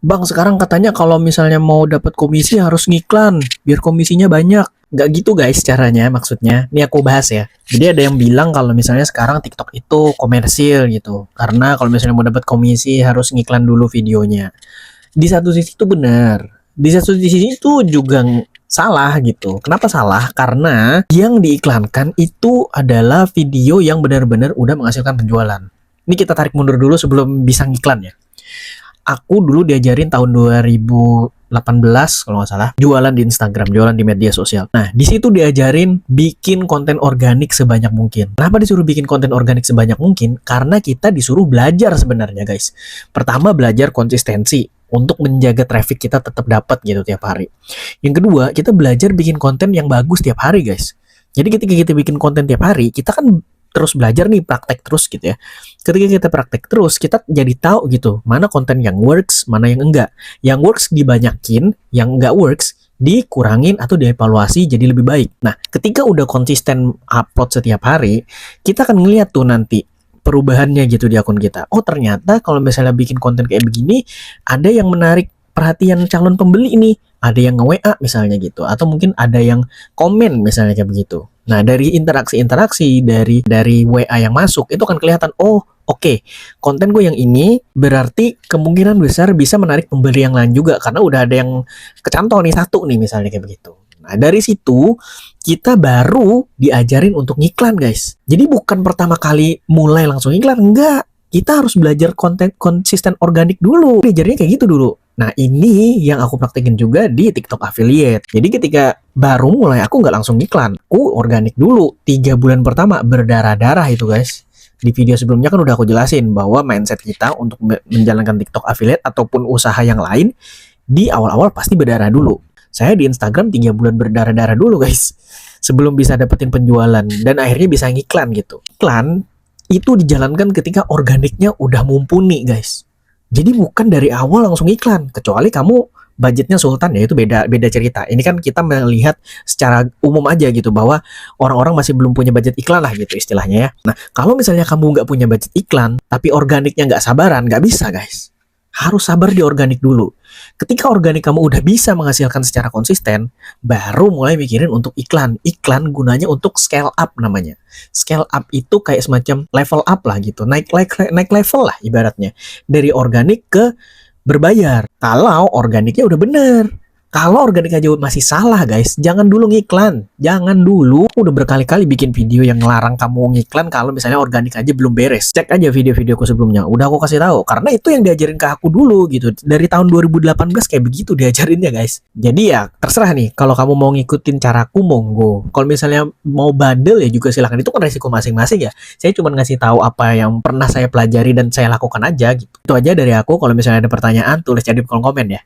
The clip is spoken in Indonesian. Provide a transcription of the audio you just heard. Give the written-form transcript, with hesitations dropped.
Bang, sekarang katanya kalau misalnya mau dapat komisi harus ngiklan, biar komisinya banyak. Nggak gitu guys caranya maksudnya. Ini aku bahas ya. Jadi ada yang bilang kalau misalnya sekarang TikTok itu komersil gitu. Karena kalau misalnya mau dapat komisi harus ngiklan dulu videonya. Di satu sisi itu benar. Di satu sisi itu juga salah gitu. Kenapa salah? Karena yang diiklankan itu adalah video yang benar-benar udah menghasilkan penjualan. Ini kita tarik mundur dulu sebelum bisa ngiklan ya. Aku dulu diajarin tahun 2018 kalau nggak salah, jualan di Instagram, jualan di media sosial. Nah, di situ diajarin bikin konten organik sebanyak mungkin. Kenapa disuruh bikin konten organik sebanyak mungkin? Karena kita disuruh belajar sebenarnya, guys. Pertama, belajar konsistensi untuk menjaga traffic kita tetap dapat gitu tiap hari. Yang kedua, kita belajar bikin konten yang bagus tiap hari, guys. Jadi ketika kita bikin konten tiap hari, kita kan terus belajar nih, praktek terus gitu ya. Ketika kita praktek terus, kita jadi tahu gitu, mana konten yang works, mana yang enggak. Yang works dibanyakin, yang enggak works dikurangin atau dievaluasi jadi lebih baik. Nah, ketika udah konsisten upload setiap hari, kita akan ngeliat tuh nanti perubahannya gitu di akun kita. Oh, ternyata kalau misalnya bikin konten kayak begini, ada yang menarik perhatian calon pembeli nih. Ada yang nge-WA misalnya gitu, atau mungkin ada yang komen misalnya kayak begitu. Nah, dari interaksi-interaksi dari WA yang masuk itu kan kelihatan, oh oke, konten gue yang ini berarti kemungkinan besar bisa menarik pembeli yang lain juga karena udah ada yang kecantol nih satu nih misalnya kayak begitu. Nah, dari situ kita baru diajarin untuk ngiklan, guys. Jadi bukan pertama kali mulai langsung iklan, enggak. Kita harus belajar konten konsisten organik dulu. Diajarnya kayak gitu dulu. Nah, ini yang aku praktekin juga di TikTok affiliate. Jadi ketika baru mulai aku nggak langsung iklan, aku organik dulu. 3 bulan pertama berdarah-darah itu, guys. Di video sebelumnya kan udah aku jelasin bahwa mindset kita untuk menjalankan TikTok affiliate ataupun usaha yang lain di awal-awal pasti berdarah dulu. Saya di Instagram 3 bulan berdarah-darah dulu, guys. Sebelum bisa dapetin penjualan dan akhirnya bisa ngiklan gitu. Iklan itu dijalankan ketika organiknya udah mumpuni, guys. Jadi bukan dari awal langsung iklan, kecuali kamu budgetnya sultan ya, itu beda cerita. Ini kan kita melihat secara umum aja gitu bahwa orang-orang masih belum punya budget iklan lah gitu istilahnya ya. Nah, kalau misalnya kamu nggak punya budget iklan tapi organiknya nggak sabaran, nggak bisa, guys. Harus sabar di organik dulu. Ketika organik kamu udah bisa menghasilkan secara konsisten, baru mulai mikirin untuk iklan. Iklan gunanya untuk scale up namanya. Scale up itu kayak semacam level up lah gitu. Naik level lah ibaratnya. Dari organik ke berbayar. Kalau organiknya udah bener. Kalau organik aja masih salah, guys, jangan dulu ngiklan. Jangan dulu. Udah berkali-kali bikin video yang ngelarang kamu ngiklan kalau misalnya organik aja belum beres. Cek aja video-videoku sebelumnya. Udah aku kasih tahu. Karena itu yang diajarin ke aku dulu gitu. Dari tahun 2018 kayak begitu diajarinnya, guys. Jadi ya terserah nih. Kalau kamu mau ngikutin caraku, monggo. Kalau misalnya mau bandel ya juga silahkan. Itu kan resiko masing-masing ya. Saya cuma ngasih tahu apa yang pernah saya pelajari dan saya lakukan aja gitu. Itu aja dari aku. Kalau misalnya ada pertanyaan, tulis aja di kolom komen ya.